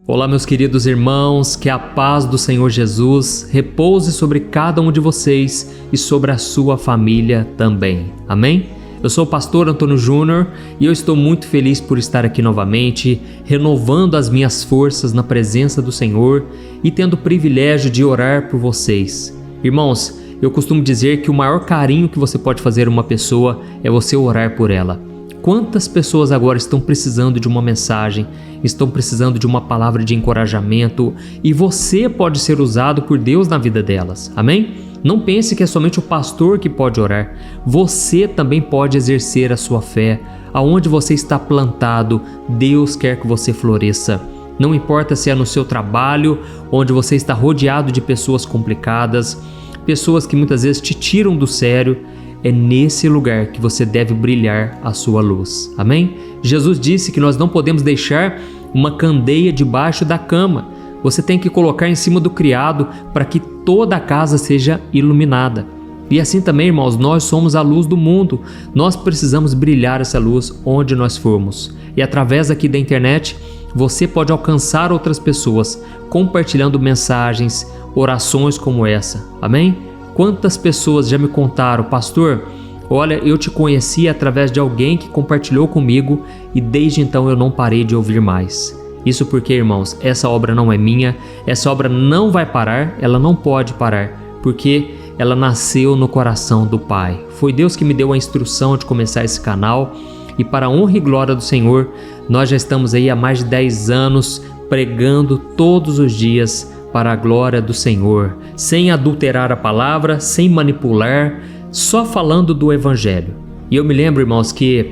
Olá, meus queridos irmãos, que a paz do Senhor Jesus repouse sobre cada um de vocês e sobre a sua família também. Amém? Eu sou o pastor Antônio Júnior e eu estou muito feliz por estar aqui novamente, renovando as minhas forças na presença do Senhor e tendo o privilégio de orar por vocês. Irmãos, eu costumo dizer que o maior carinho que você pode fazer a uma pessoa é você orar por ela. Quantas pessoas agora estão precisando de uma mensagem, estão precisando de uma palavra de encorajamento e você pode ser usado por Deus na vida delas, amém? Não pense que é somente o pastor que pode orar, você também pode exercer a sua fé. Aonde você está plantado, Deus quer que você floresça. Não importa se é no seu trabalho, onde você está rodeado de pessoas complicadas, pessoas que muitas vezes te tiram do sério, é nesse lugar que você deve brilhar a sua luz. Amém? Jesus disse que nós não podemos deixar uma candeia debaixo da cama. Você tem que colocar em cima do criado para que toda a casa seja iluminada. E assim também, irmãos, nós somos a luz do mundo. Nós precisamos brilhar essa luz onde nós formos. E através aqui da internet, você pode alcançar outras pessoas compartilhando mensagens, orações como essa. Amém? Quantas pessoas já me contaram, pastor, olha, eu te conheci através de alguém que compartilhou comigo e desde então eu não parei de ouvir mais. Isso porque, irmãos, essa obra não é minha, essa obra não vai parar, ela não pode parar, porque ela nasceu no coração do Pai. Foi Deus que me deu a instrução de começar esse canal e para a honra e glória do Senhor, nós já estamos aí há mais de 10 anos pregando todos os dias para a glória do Senhor, sem adulterar a palavra, sem manipular, só falando do Evangelho. E eu me lembro, irmãos, que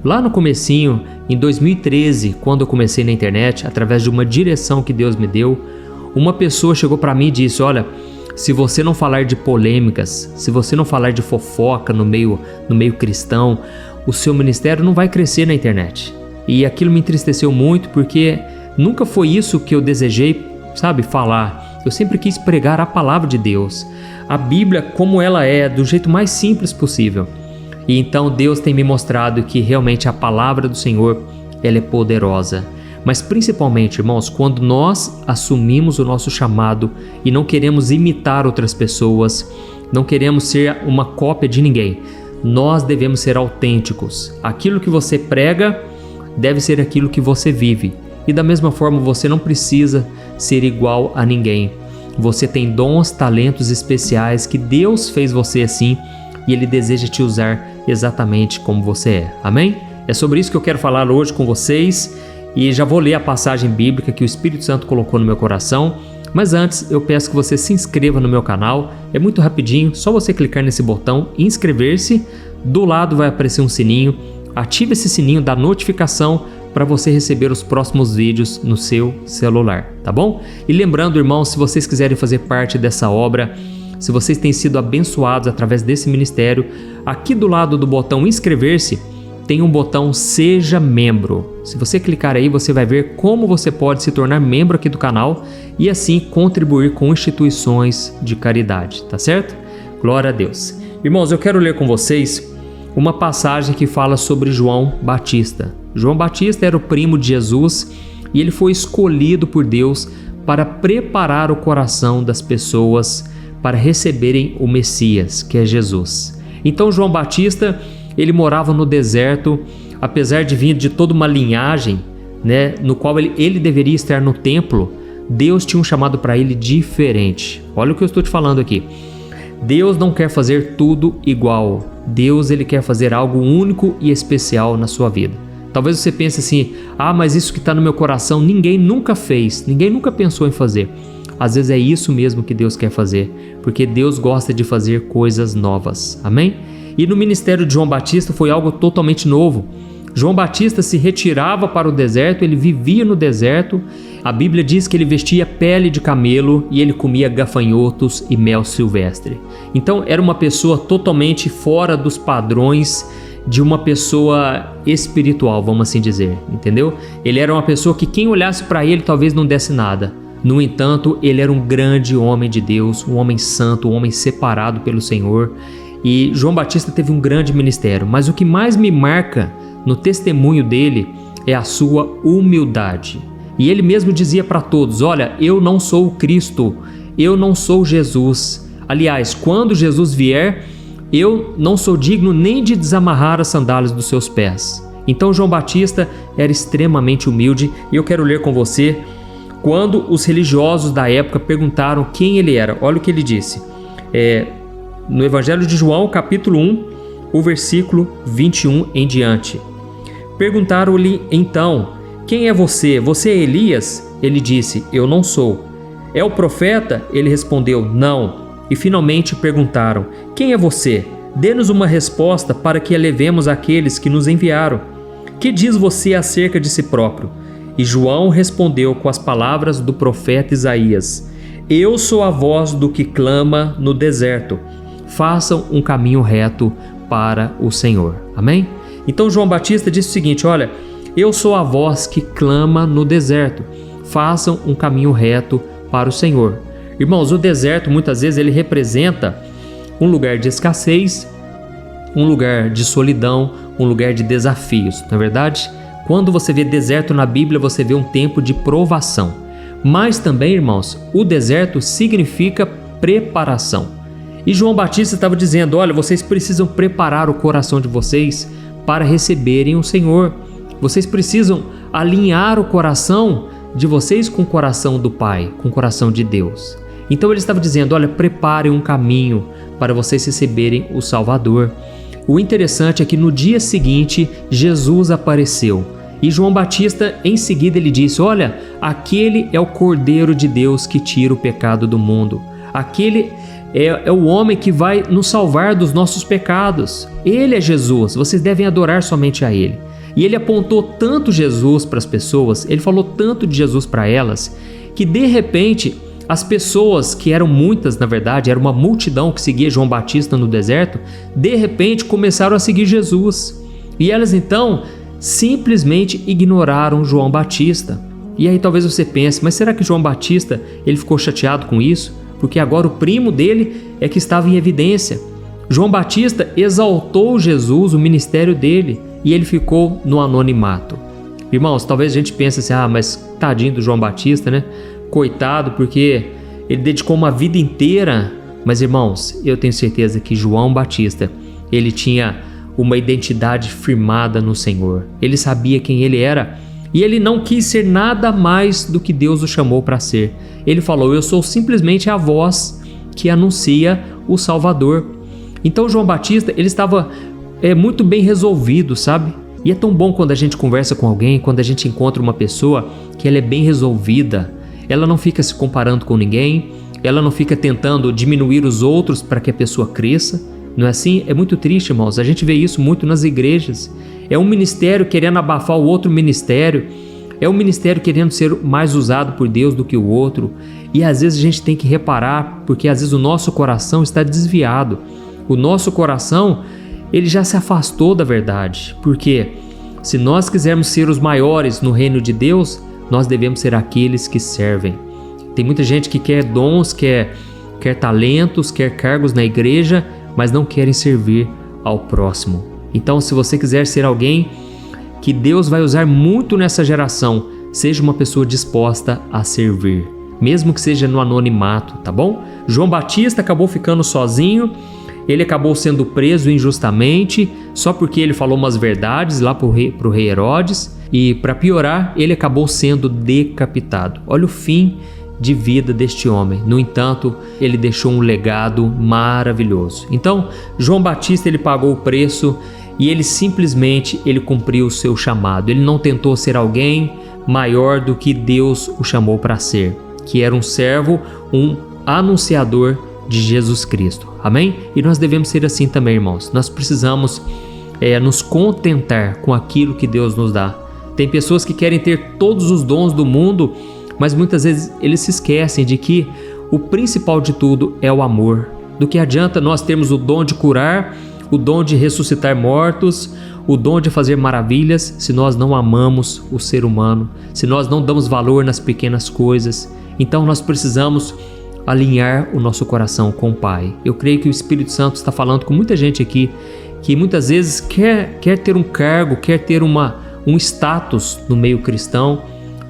lá no comecinho, em 2013, quando eu comecei na internet, através de uma direção que Deus me deu, uma pessoa chegou para mim e disse, olha, se você não falar de polêmicas, se você não falar de fofoca no meio cristão, o seu ministério não vai crescer na internet. E aquilo me entristeceu muito, porque nunca foi isso que eu desejei, falar. Eu sempre quis pregar a palavra de Deus, a Bíblia como ela é, do jeito mais simples possível. E então Deus tem me mostrado que realmente a palavra do Senhor, ela é poderosa. Mas principalmente, irmãos, quando nós assumimos o nosso chamado e não queremos imitar outras pessoas, não queremos ser uma cópia de ninguém, nós devemos ser autênticos. Aquilo que você prega deve ser aquilo que você vive. E da mesma forma, você não precisa ser igual a ninguém. Você tem dons, talentos especiais que Deus fez você assim e Ele deseja te usar exatamente como você é. Amém? É sobre isso que eu quero falar hoje com vocês e já vou ler a passagem bíblica que o Espírito Santo colocou no meu coração. Mas antes, eu peço que você se inscreva no meu canal. É muito rapidinho, só você clicar nesse botão inscrever-se. Do lado vai aparecer um sininho. Ative esse sininho da notificação para você receber os próximos vídeos no seu celular, tá bom? E lembrando, irmãos, se vocês quiserem fazer parte dessa obra, se vocês têm sido abençoados através desse ministério, aqui do lado do botão inscrever-se, tem um botão Seja Membro. Se você clicar aí, você vai ver como você pode se tornar membro aqui do canal e assim contribuir com instituições de caridade, tá certo? Glória a Deus. Irmãos, eu quero ler com vocês uma passagem que fala sobre João Batista. João Batista era o primo de Jesus e ele foi escolhido por Deus para preparar o coração das pessoas para receberem o Messias, que é Jesus. Então João Batista, ele morava no deserto, apesar de vir de toda uma linhagem, no qual ele deveria estar no templo, Deus tinha um chamado para ele diferente. Olha o que eu estou te falando aqui. Deus não quer fazer tudo igual. Deus, ele quer fazer algo único e especial na sua vida. Talvez você pense assim, mas isso que está no meu coração ninguém nunca fez, ninguém nunca pensou em fazer. Às vezes é isso mesmo que Deus quer fazer, porque Deus gosta de fazer coisas novas, amém? E no ministério de João Batista foi algo totalmente novo. João Batista se retirava para o deserto, ele vivia no deserto. A Bíblia diz que ele vestia pele de camelo e ele comia gafanhotos e mel silvestre. Então era uma pessoa totalmente fora dos padrões de uma pessoa espiritual, vamos assim dizer, entendeu? Ele era uma pessoa que quem olhasse para ele talvez não desse nada. No entanto, ele era um grande homem de Deus, um homem santo, um homem separado pelo Senhor. E João Batista teve um grande ministério, mas o que mais me marca no testemunho dele é a sua humildade. E ele mesmo dizia para todos: olha, eu não sou o Cristo, eu não sou Jesus. Aliás, quando Jesus vier, eu não sou digno nem de desamarrar as sandálias dos seus pés. Então João Batista era extremamente humilde, e eu quero ler com você quando os religiosos da época perguntaram quem ele era. Olha o que ele disse. No Evangelho de João, capítulo 1, o versículo 21 em diante. Perguntaram-lhe então: quem é você? Você é Elias? Ele disse: eu não sou. É o profeta? Ele respondeu: não. E finalmente perguntaram: quem é você? Dê-nos uma resposta para que a levemos àqueles que nos enviaram. Que diz você acerca de si próprio? E João respondeu com as palavras do profeta Isaías: eu sou a voz do que clama no deserto. Façam um caminho reto para o Senhor. Amém? Então João Batista disse o seguinte: olha, eu sou a voz que clama no deserto. Façam um caminho reto para o Senhor. Irmãos, o deserto muitas vezes ele representa um lugar de escassez, um lugar de solidão, um lugar de desafios. Não é verdade? Quando você vê deserto na Bíblia, você vê um tempo de provação. Mas também, irmãos, o deserto significa preparação. E João Batista estava dizendo: olha, vocês precisam preparar o coração de vocês para receberem o Senhor. Vocês precisam alinhar o coração de vocês com o coração do Pai, com o coração de Deus. Então ele estava dizendo: olha, preparem um caminho para vocês receberem o Salvador. O interessante é que no dia seguinte Jesus apareceu. E João Batista em seguida ele disse: olha, aquele é o Cordeiro de Deus que tira o pecado do mundo. Aquele é o homem que vai nos salvar dos nossos pecados. Ele é Jesus, vocês devem adorar somente a Ele. E ele apontou tanto Jesus para as pessoas, ele falou tanto de Jesus para elas, que de repente as pessoas, que eram muitas na verdade, era uma multidão que seguia João Batista no deserto, de repente começaram a seguir Jesus. E elas então simplesmente ignoraram João Batista. E aí talvez você pense: mas será que João Batista ele ficou chateado com isso? Porque agora o primo dele é que estava em evidência. João Batista exaltou Jesus, o ministério dele, e ele ficou no anonimato. Irmãos, talvez a gente pense assim: ah, mas tadinho do João Batista, né? Coitado, porque ele dedicou uma vida inteira. Mas irmãos, eu tenho certeza que João Batista, ele tinha uma identidade firmada no Senhor. Ele sabia quem ele era e ele não quis ser nada mais do que Deus o chamou para ser. Ele falou: eu sou simplesmente a voz que anuncia o Salvador. Então João Batista, ele estava muito bem resolvido, sabe? E é tão bom quando a gente conversa com alguém, quando a gente encontra uma pessoa que ela é bem resolvida. Ela não fica se comparando com ninguém, ela não fica tentando diminuir os outros para que a pessoa cresça. Não é assim? É muito triste, irmãos. A gente vê isso muito nas igrejas. É um ministério querendo abafar o outro ministério. É um ministério querendo ser mais usado por Deus do que o outro. E às vezes a gente tem que reparar, porque às vezes o nosso coração está desviado. O nosso coração, ele já se afastou da verdade. Porque se nós quisermos ser os maiores no reino de Deus, nós devemos ser aqueles que servem. Tem muita gente que quer dons, quer talentos, quer cargos na igreja, mas não querem servir ao próximo. Então, se você quiser ser alguém que Deus vai usar muito nessa geração, seja uma pessoa disposta a servir, mesmo que seja no anonimato, tá bom? João Batista acabou ficando sozinho, ele acabou sendo preso injustamente, só porque ele falou umas verdades lá pro rei Herodes, e para piorar, ele acabou sendo decapitado. Olha o fim de vida deste homem. No entanto, ele deixou um legado maravilhoso. Então, João Batista ele pagou o preço e ele simplesmente cumpriu o seu chamado. Ele não tentou ser alguém maior do que Deus o chamou para ser, que era um servo, um anunciador de Jesus Cristo. Amém? E nós devemos ser assim também, irmãos. Nós precisamos nos contentar com aquilo que Deus nos dá. Tem pessoas que querem ter todos os dons do mundo, mas muitas vezes eles se esquecem de que o principal de tudo é o amor. Do que adianta nós termos o dom de curar, o dom de ressuscitar mortos, o dom de fazer maravilhas, se nós não amamos o ser humano, se nós não damos valor nas pequenas coisas. Então nós precisamos alinhar o nosso coração com o Pai. Eu creio que o Espírito Santo está falando com muita gente aqui que muitas vezes quer ter um cargo, quer ter um status no meio cristão,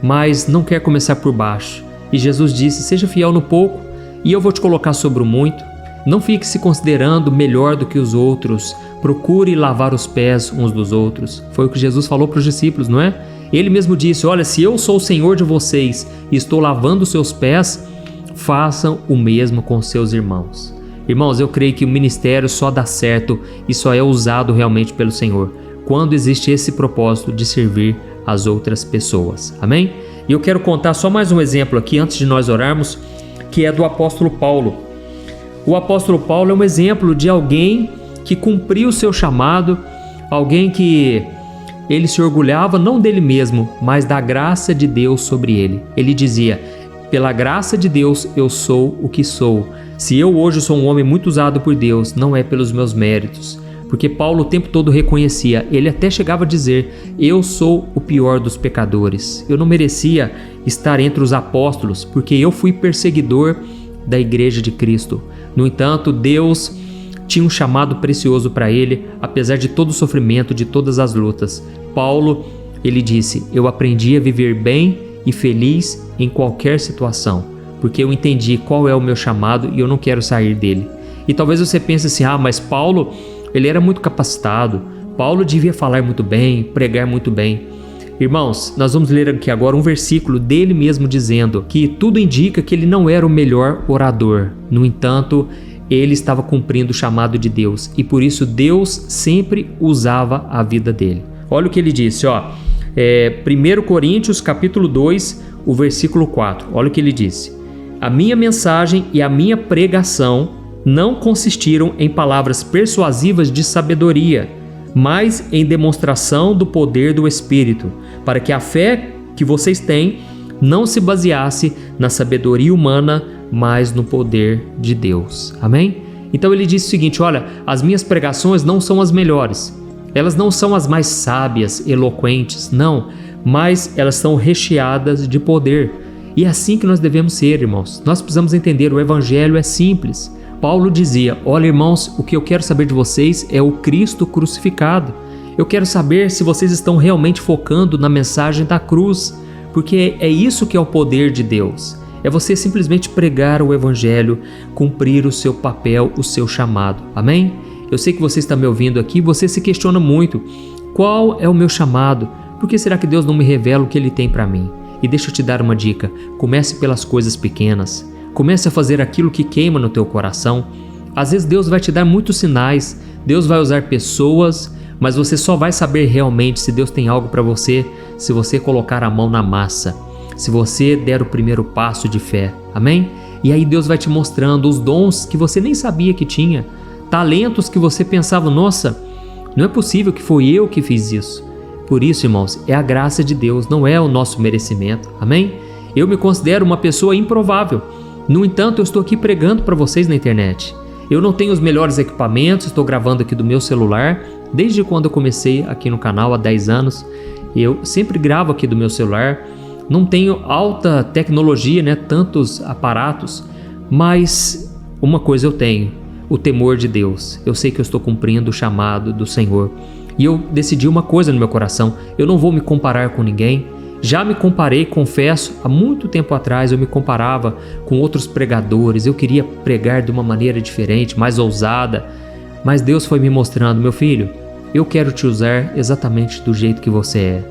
mas não quer começar por baixo. E Jesus disse: seja fiel no pouco e eu vou te colocar sobre o muito. Não fique se considerando melhor do que os outros. Procure lavar os pés uns dos outros. Foi o que Jesus falou para os discípulos, não é? Ele mesmo disse: olha, se eu sou o Senhor de vocês e estou lavando os seus pés, façam o mesmo com seus irmãos. Irmãos, eu creio que o ministério só dá certo e só é usado realmente pelo Senhor quando existe esse propósito de servir as outras pessoas. Amém? E eu quero contar só mais um exemplo aqui antes de nós orarmos, que é do apóstolo Paulo. O apóstolo Paulo é um exemplo de alguém que cumpriu o seu chamado, alguém que ele se orgulhava não dele mesmo, mas da graça de Deus sobre ele. Ele dizia: pela graça de Deus eu sou o que sou. Se eu hoje sou um homem muito usado por Deus, não é pelos meus méritos. Porque Paulo o tempo todo reconhecia, ele até chegava a dizer: eu sou o pior dos pecadores. Eu não merecia estar entre os apóstolos, porque eu fui perseguidor da igreja de Cristo. No entanto, Deus tinha um chamado precioso para ele, apesar de todo o sofrimento, de todas as lutas. Paulo, ele disse: eu aprendi a viver bem e feliz em qualquer situação, porque eu entendi qual é o meu chamado e eu não quero sair dele. E talvez você pense assim: mas Paulo, ele era muito capacitado, Paulo devia falar muito bem, pregar muito bem. Irmãos, nós vamos ler aqui agora um versículo dele mesmo dizendo que tudo indica que ele não era o melhor orador. No entanto, ele estava cumprindo o chamado de Deus e por isso Deus sempre usava a vida dele. Olha o que ele disse, 1 Coríntios capítulo 2, o versículo 4. Olha o que ele disse: a minha mensagem e a minha pregação não consistiram em palavras persuasivas de sabedoria, mas em demonstração do poder do Espírito, para que a fé que vocês têm não se baseasse na sabedoria humana, mas no poder de Deus. Amém? Então ele disse o seguinte: olha, as minhas pregações não são as melhores, elas não são as mais sábias, eloquentes, não, mas elas são recheadas de poder. E é assim que nós devemos ser, irmãos. Nós precisamos entender, o evangelho é simples. Paulo dizia: olha, irmãos, o que eu quero saber de vocês é o Cristo crucificado. Eu quero saber se vocês estão realmente focando na mensagem da cruz, porque é isso que é o poder de Deus. É você simplesmente pregar o evangelho, cumprir o seu papel, o seu chamado. Amém? Eu sei que você está me ouvindo aqui, você se questiona muito: qual é o meu chamado? Por que será que Deus não me revela o que Ele tem para mim? E deixa eu te dar uma dica: comece pelas coisas pequenas. Comece a fazer aquilo que queima no teu coração. Às vezes Deus vai te dar muitos sinais, Deus vai usar pessoas, mas você só vai saber realmente se Deus tem algo para você se você colocar a mão na massa, se você der o primeiro passo de fé. Amém? E aí Deus vai te mostrando os dons que você nem sabia que tinha, talentos que você pensava: nossa, não é possível que foi eu que fiz isso. Por isso, irmãos, é a graça de Deus, não é o nosso merecimento. Amém? Eu me considero uma pessoa improvável. No entanto, eu estou aqui pregando para vocês na internet. Eu não tenho os melhores equipamentos, estou gravando aqui do meu celular. Desde quando eu comecei aqui no canal, há 10 anos, eu sempre gravo aqui do meu celular. Não tenho alta tecnologia, né? Tantos aparatos, mas uma coisa eu tenho: o temor de Deus. Eu sei que eu estou cumprindo o chamado do Senhor. E eu decidi uma coisa no meu coração: eu não vou me comparar com ninguém. Já me comparei, confesso, há muito tempo atrás eu me comparava com outros pregadores. Eu queria pregar de uma maneira diferente, mais ousada. Mas Deus foi me mostrando: meu filho, eu quero te usar exatamente do jeito que você é.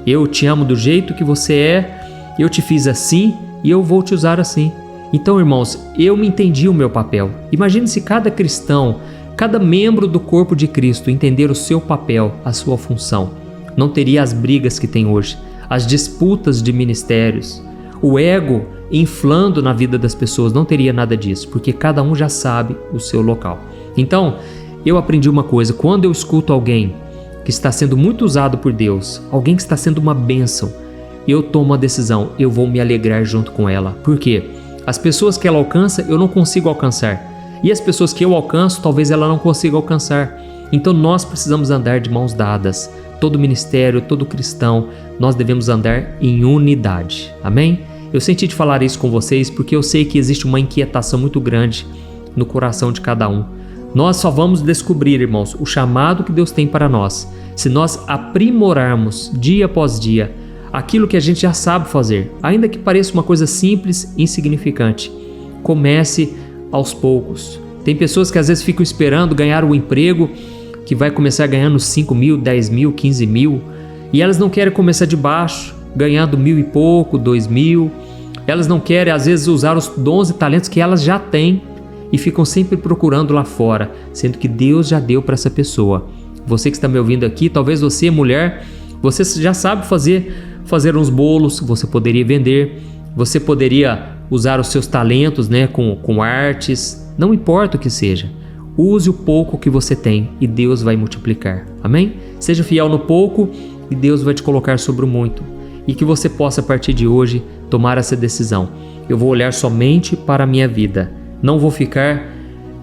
Eu te amo do jeito que você é, eu te fiz assim e eu vou te usar assim. Então, irmãos, eu me entendi o meu papel. Imagine se cada cristão, cada membro do corpo de Cristo entender o seu papel, a sua função. Não teria as brigas que tem hoje, as disputas de ministérios, o ego inflando na vida das pessoas. Não teria nada disso, porque cada um já sabe o seu local. Então, eu aprendi uma coisa: quando eu escuto alguém que está sendo muito usado por Deus, alguém que está sendo uma bênção, eu tomo uma decisão: eu vou me alegrar junto com ela. Por quê? As pessoas que ela alcança, eu não consigo alcançar. E as pessoas que eu alcanço, talvez ela não consiga alcançar. Então nós precisamos andar de mãos dadas. Todo ministério, todo cristão, nós devemos andar em unidade. Amém? Eu senti de falar isso com vocês porque eu sei que existe uma inquietação muito grande no coração de cada um. Nós só vamos descobrir, irmãos, o chamado que Deus tem para nós se nós aprimorarmos dia após dia aquilo que a gente já sabe fazer, ainda que pareça uma coisa simples, insignificante. Comece aos poucos. Tem pessoas que às vezes ficam esperando ganhar um emprego que vai começar ganhando 5 mil, 10 mil, 15 mil, e elas não querem começar de baixo, ganhando 1.000 e pouco, 2.000. Elas não querem às vezes usar os dons e talentos que elas já têm e ficam sempre procurando lá fora, sendo que Deus já deu para essa pessoa. Você que está me ouvindo aqui, talvez você, mulher, você já sabe fazer uns bolos, você poderia vender, você poderia usar os seus talentos, né, com artes, não importa o que seja. Use o pouco que você tem e Deus vai multiplicar. Amém? Seja fiel no pouco e Deus vai te colocar sobre o muito. E que você possa, a partir de hoje, tomar essa decisão. Eu vou olhar somente para a minha vida. Não vou ficar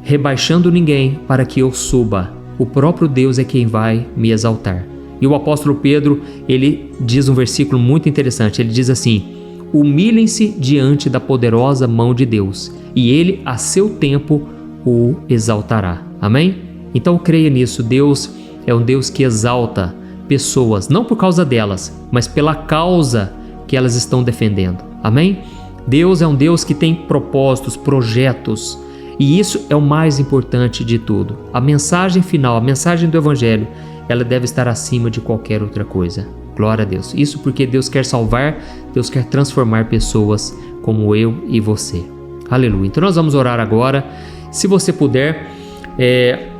rebaixando ninguém para que eu suba. O próprio Deus é quem vai me exaltar. E o apóstolo Pedro, ele diz um versículo muito interessante. Ele diz assim: humilhem-se diante da poderosa mão de Deus, e Ele, a seu tempo, o exaltará. Amém? Então creia nisso. Deus é um Deus que exalta pessoas, não por causa delas, mas pela causa que elas estão defendendo. Amém? Deus é um Deus que tem propósitos, projetos, e isso é o mais importante de tudo. A mensagem final, a mensagem do Evangelho, ela deve estar acima de qualquer outra coisa. Glória a Deus. Isso porque Deus quer salvar, Deus quer transformar pessoas como eu e você. Aleluia. Então nós vamos orar agora. Se você puder,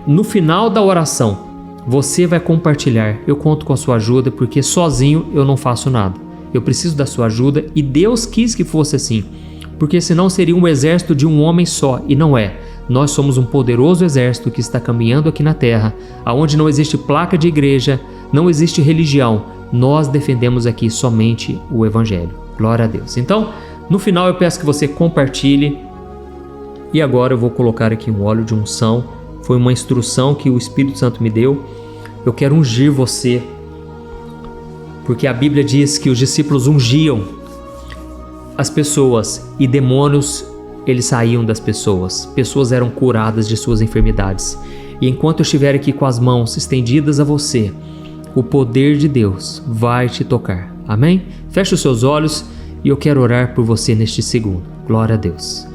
no final da oração, você vai compartilhar. Eu conto com a sua ajuda, porque sozinho eu não faço nada. Eu preciso da sua ajuda e Deus quis que fosse assim, porque senão seria um exército de um homem só, e não é. Nós somos um poderoso exército que está caminhando aqui na terra, aonde não existe placa de igreja, não existe religião. Nós defendemos aqui somente o Evangelho. Glória a Deus. Então, no final eu peço que você compartilhe. E agora eu vou colocar aqui um óleo de unção. Foi uma instrução que o Espírito Santo me deu. Eu quero ungir você, porque a Bíblia diz que os discípulos ungiam as pessoas e demônios, eles saíam das pessoas. Pessoas eram curadas de suas enfermidades. E enquanto eu estiver aqui com as mãos estendidas a você, o poder de Deus vai te tocar. Amém? Feche os seus olhos e eu quero orar por você neste segundo. Glória a Deus.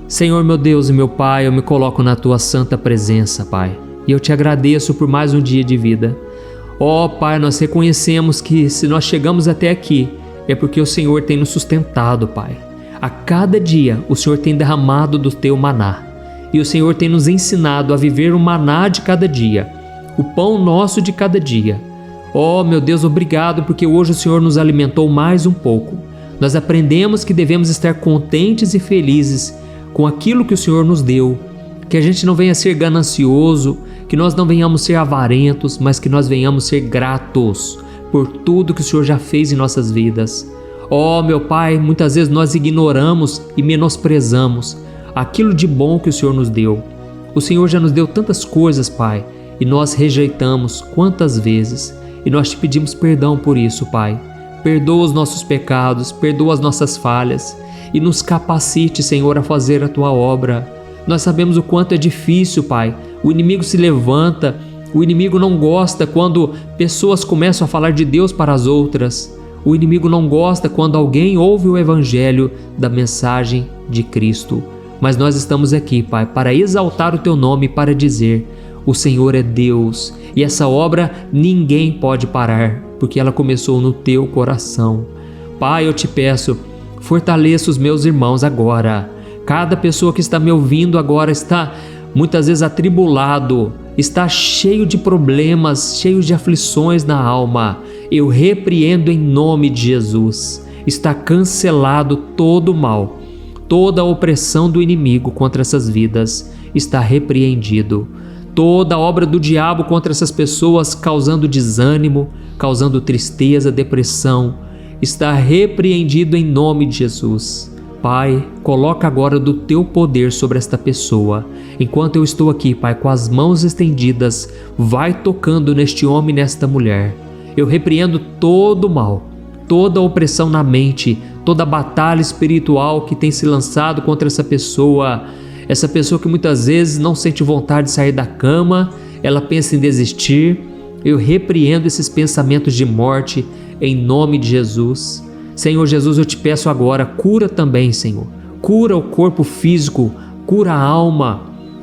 Senhor, meu Deus e meu Pai, eu me coloco na Tua santa presença, Pai. E eu te agradeço por mais um dia de vida. Ó Pai, nós reconhecemos que se nós chegamos até aqui, é porque o Senhor tem nos sustentado, Pai. A cada dia o Senhor tem derramado do Teu maná. E o Senhor tem nos ensinado a viver o maná de cada dia, o pão nosso de cada dia. Ó meu Deus, obrigado, porque hoje o Senhor nos alimentou mais um pouco. Nós aprendemos que devemos estar contentes e felizes com aquilo que o Senhor nos deu, que a gente não venha ser ganancioso, que nós não venhamos ser avarentos, mas que nós venhamos ser gratos por tudo que o Senhor já fez em nossas vidas. Ó meu Pai, muitas vezes nós ignoramos e menosprezamos aquilo de bom que o Senhor nos deu. O Senhor já nos deu tantas coisas, Pai, e nós rejeitamos quantas vezes, e nós te pedimos perdão por isso, Pai. Perdoa os nossos pecados, perdoa as nossas falhas e nos capacite, Senhor, a fazer a Tua obra. Nós sabemos o quanto é difícil, Pai. O inimigo se levanta, o inimigo não gosta quando pessoas começam a falar de Deus para as outras. O inimigo não gosta quando alguém ouve o Evangelho da mensagem de Cristo. Mas nós estamos aqui, Pai, para exaltar o Teu nome, para dizer: o Senhor é Deus, e essa obra ninguém pode parar, porque ela começou no Teu coração. Pai, eu te peço, fortaleça os meus irmãos agora. Cada pessoa que está me ouvindo agora está muitas vezes atribulado, está cheio de problemas, cheio de aflições na alma. Eu repreendo em nome de Jesus. Está cancelado todo o mal, toda a opressão do inimigo contra essas vidas está repreendido. Toda a obra do diabo contra essas pessoas, causando desânimo, causando tristeza, depressão, está repreendido em nome de Jesus. Pai, coloca agora do Teu poder sobre esta pessoa. Enquanto eu estou aqui, Pai, com as mãos estendidas, vai tocando neste homem e nesta mulher. Eu repreendo todo o mal, toda a opressão na mente, toda a batalha espiritual que tem se lançado contra essa pessoa que muitas vezes não sente vontade de sair da cama, ela pensa em desistir. Eu repreendo esses pensamentos de morte, em nome de Jesus. Senhor Jesus, eu te peço agora, cura também, Senhor. Cura o corpo físico, cura a alma,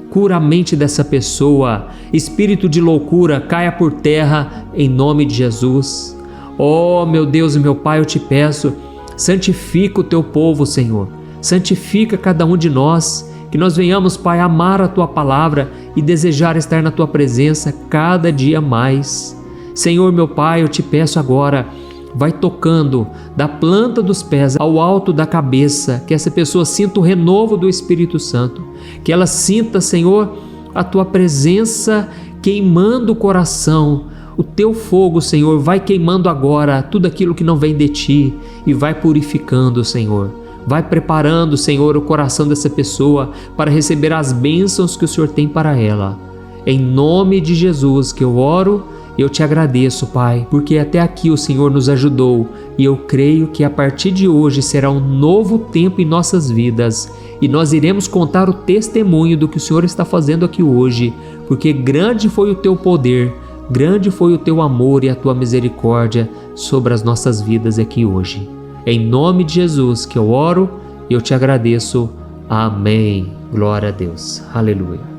cura a mente dessa pessoa. Espírito de loucura, caia por terra em nome de Jesus. Oh, meu Deus e meu Pai, eu te peço, santifica o teu povo, Senhor. Santifica cada um de nós, que nós venhamos, Pai, amar a tua palavra e desejar estar na tua presença cada dia mais. Senhor, meu Pai, eu te peço agora, vai tocando da planta dos pés ao alto da cabeça, que essa pessoa sinta o renovo do Espírito Santo, que ela sinta, Senhor, a tua presença queimando o coração. O teu fogo, Senhor, vai queimando agora tudo aquilo que não vem de ti e vai purificando, Senhor. Vai preparando, Senhor, o coração dessa pessoa para receber as bênçãos que o Senhor tem para ela. Em nome de Jesus que eu oro, eu te agradeço, Pai, porque até aqui o Senhor nos ajudou e eu creio que a partir de hoje será um novo tempo em nossas vidas e nós iremos contar o testemunho do que o Senhor está fazendo aqui hoje, porque grande foi o teu poder, grande foi o teu amor e a tua misericórdia sobre as nossas vidas aqui hoje. Em nome de Jesus que eu oro e eu te agradeço. Amém. Glória a Deus. Aleluia.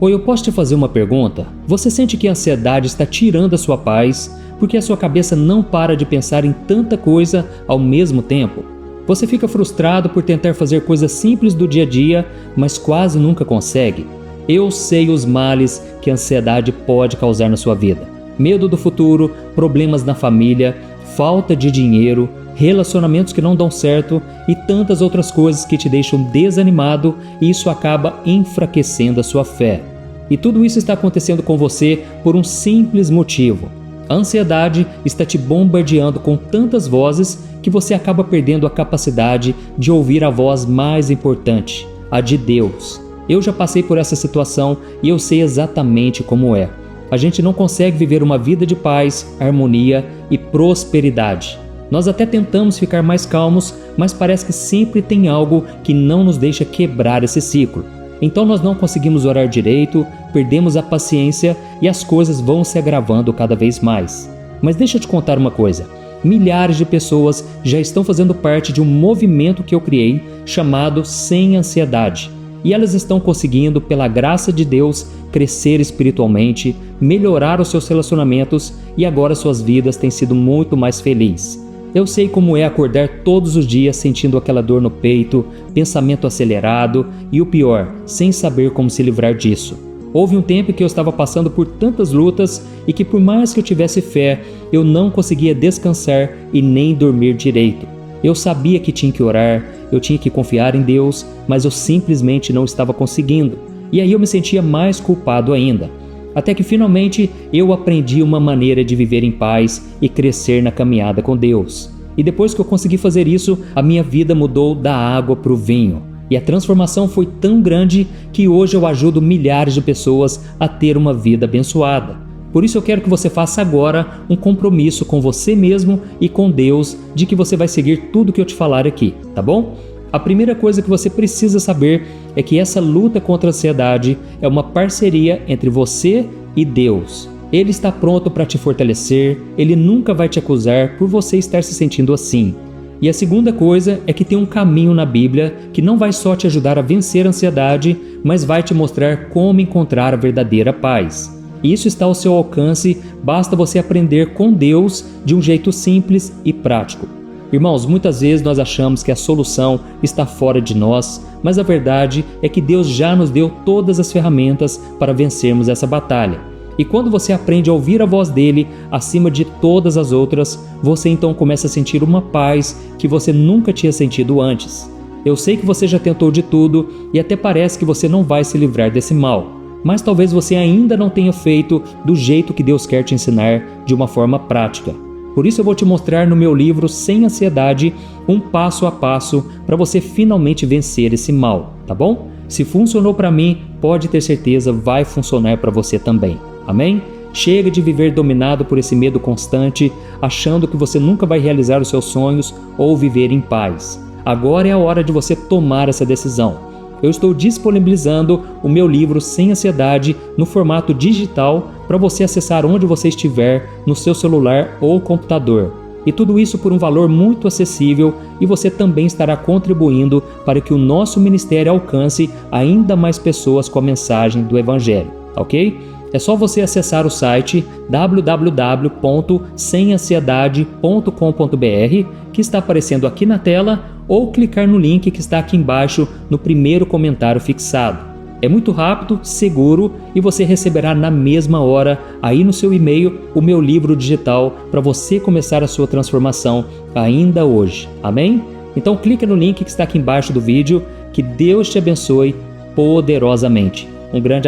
Oi, eu posso te fazer uma pergunta? Você sente que a ansiedade está tirando a sua paz porque a sua cabeça não para de pensar em tanta coisa ao mesmo tempo? Você fica frustrado por tentar fazer coisas simples do dia a dia, mas quase nunca consegue? Eu sei os males que a ansiedade pode causar na sua vida. Medo do futuro, problemas na família, falta de dinheiro, relacionamentos que não dão certo e tantas outras coisas que te deixam desanimado, e isso acaba enfraquecendo a sua fé. E tudo isso está acontecendo com você por um simples motivo. A ansiedade está te bombardeando com tantas vozes que você acaba perdendo a capacidade de ouvir a voz mais importante, a de Deus. Eu já passei por essa situação e eu sei exatamente como é. A gente não consegue viver uma vida de paz, harmonia e prosperidade. Nós até tentamos ficar mais calmos, mas parece que sempre tem algo que não nos deixa quebrar esse ciclo. Então nós não conseguimos orar direito, perdemos a paciência e as coisas vão se agravando cada vez mais. Mas deixa eu te contar uma coisa. Milhares de pessoas já estão fazendo parte de um movimento que eu criei chamado Sem Ansiedade. E elas estão conseguindo, pela graça de Deus, crescer espiritualmente, melhorar os seus relacionamentos e agora suas vidas têm sido muito mais felizes. Eu sei como é acordar todos os dias sentindo aquela dor no peito, pensamento acelerado e o pior, sem saber como se livrar disso. Houve um tempo que eu estava passando por tantas lutas e que por mais que eu tivesse fé, eu não conseguia descansar e nem dormir direito. Eu sabia que tinha que orar, eu tinha que confiar em Deus, mas eu simplesmente não estava conseguindo. E aí eu me sentia mais culpado ainda. Até que finalmente eu aprendi uma maneira de viver em paz e crescer na caminhada com Deus. E depois que eu consegui fazer isso, a minha vida mudou da água para o vinho. E a transformação foi tão grande que hoje eu ajudo milhares de pessoas a ter uma vida abençoada. Por isso eu quero que você faça agora um compromisso com você mesmo e com Deus de que você vai seguir tudo que eu te falar aqui, tá bom? A primeira coisa que você precisa saber é que essa luta contra a ansiedade é uma parceria entre você e Deus. Ele está pronto para te fortalecer, ele nunca vai te acusar por você estar se sentindo assim. E a segunda coisa é que tem um caminho na Bíblia que não vai só te ajudar a vencer a ansiedade, mas vai te mostrar como encontrar a verdadeira paz. E isso está ao seu alcance, basta você aprender com Deus de um jeito simples e prático. Irmãos, muitas vezes nós achamos que a solução está fora de nós, mas a verdade é que Deus já nos deu todas as ferramentas para vencermos essa batalha. E quando você aprende a ouvir a voz dele acima de todas as outras, você então começa a sentir uma paz que você nunca tinha sentido antes. Eu sei que você já tentou de tudo e até parece que você não vai se livrar desse mal, mas talvez você ainda não tenha feito do jeito que Deus quer te ensinar, de uma forma prática. Por isso eu vou te mostrar no meu livro Sem Ansiedade um passo a passo para você finalmente vencer esse mal, tá bom? Se funcionou para mim, pode ter certeza vai funcionar para você também. Amém? Chega de viver dominado por esse medo constante, achando que você nunca vai realizar os seus sonhos ou viver em paz. Agora é a hora de você tomar essa decisão. eu estou disponibilizando o meu livro Sem Ansiedade no formato digital para você acessar onde você estiver, no seu celular ou computador. E tudo isso por um valor muito acessível, e você também estará contribuindo para que o nosso ministério alcance ainda mais pessoas com a mensagem do Evangelho, ok? É só você acessar o site www.semansiedade.com.br, que está aparecendo aqui na tela, ou clicar no link que está aqui embaixo no primeiro comentário fixado. É muito rápido, seguro, e você receberá na mesma hora, aí no seu e-mail, o meu livro digital para você começar a sua transformação ainda hoje. Amém? Então clica no link que está aqui embaixo do vídeo. Que Deus te abençoe poderosamente. Um grande